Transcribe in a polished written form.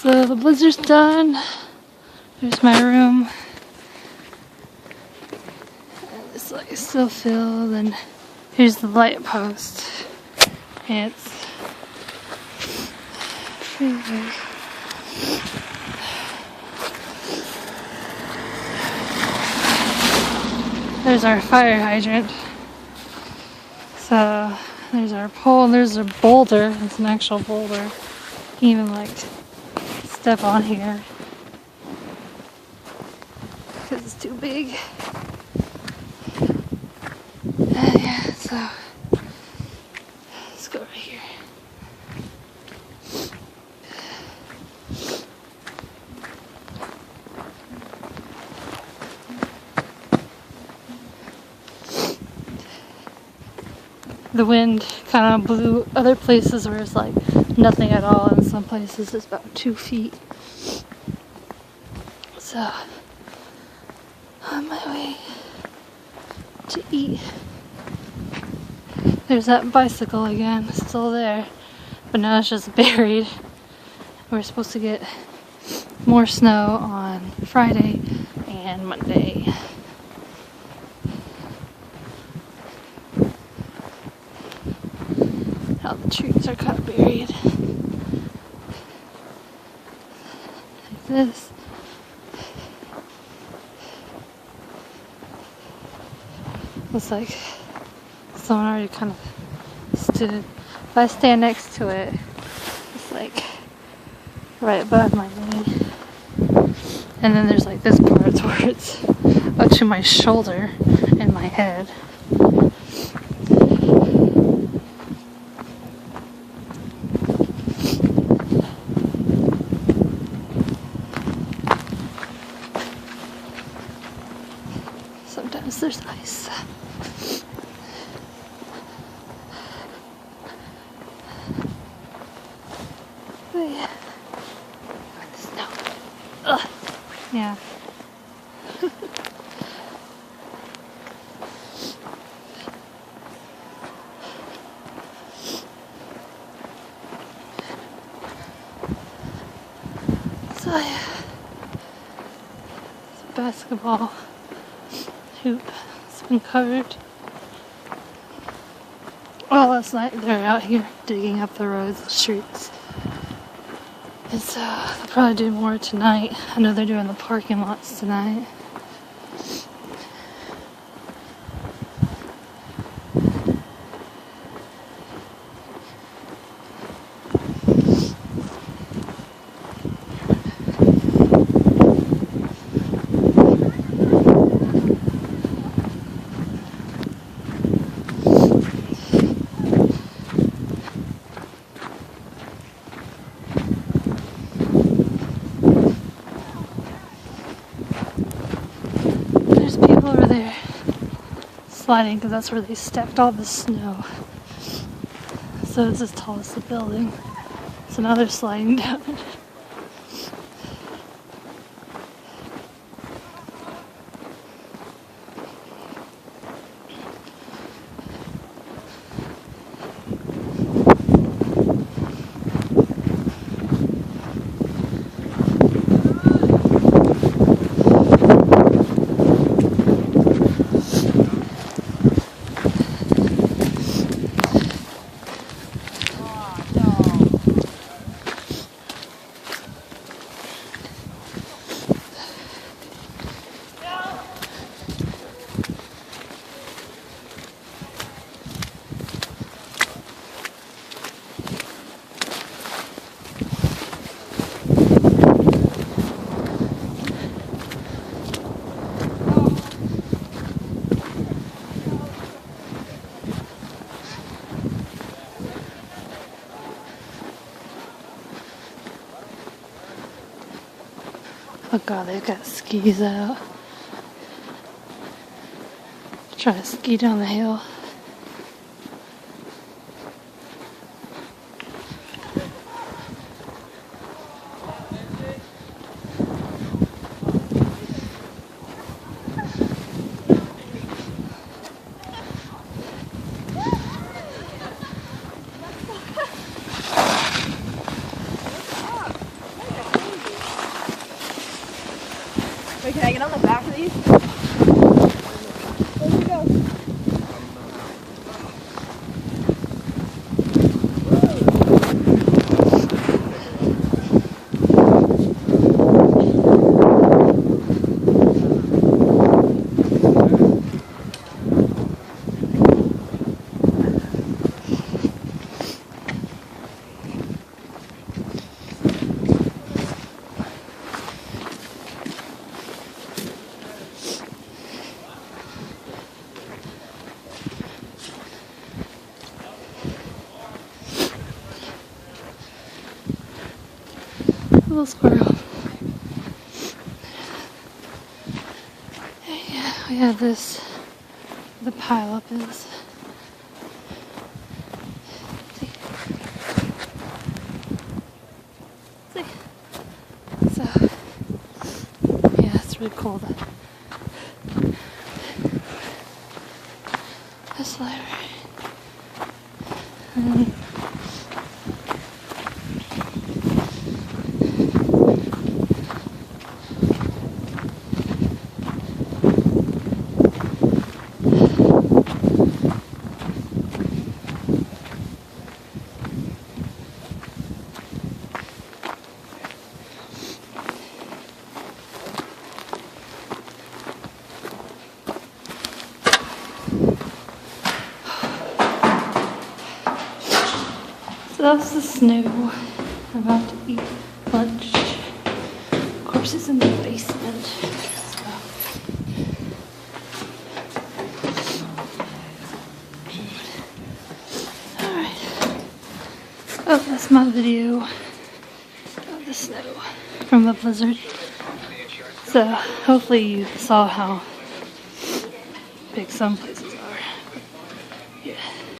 So the blizzard's done. There's my room. And it's like still filled, and here's the light post. And it's pretty big. There's our fire hydrant. So there's our pole, and there's a boulder. It's an actual boulder. You can even like step on here because it's too big. Yeah, so let's go right here. The wind kind of blew other places where it's like nothing at all, and some places it's about 2 feet. So, on my way to eat. There's that bicycle again, still there, but now it's just buried. We're supposed to get more snow on Friday and Monday. All the trees are kind of buried. Like this. Looks like someone already kind of stood. If I stand next to it, it's like right above my knee. And then there's like this part where it's up to my shoulder and my head. Sometimes there's ice. Oh yeah. The snow. Ugh. Yeah. So yeah. It's a basketball hoop. It's been covered. Well, last night they're out here digging up the roads, the streets. And so they'll probably do more tonight. I know they're doing the parking lots tonight. Over there sliding because that's where they stacked all the snow. So it's as tall as the building. So now they're sliding down. Oh god, they've got skis out. Try to ski down the hill. Wait, can I get on the back of these? Where'd we go? Little squirrel. Yeah, we have this. The pile up is. See? See? So, yeah, it's really cool. This library. And so that's the snow. I'm about to eat lunch. Of course, it's in the basement. So. Alright. Oh, that's my video of the snow from the blizzard. So, hopefully you saw how big some places are. Yeah.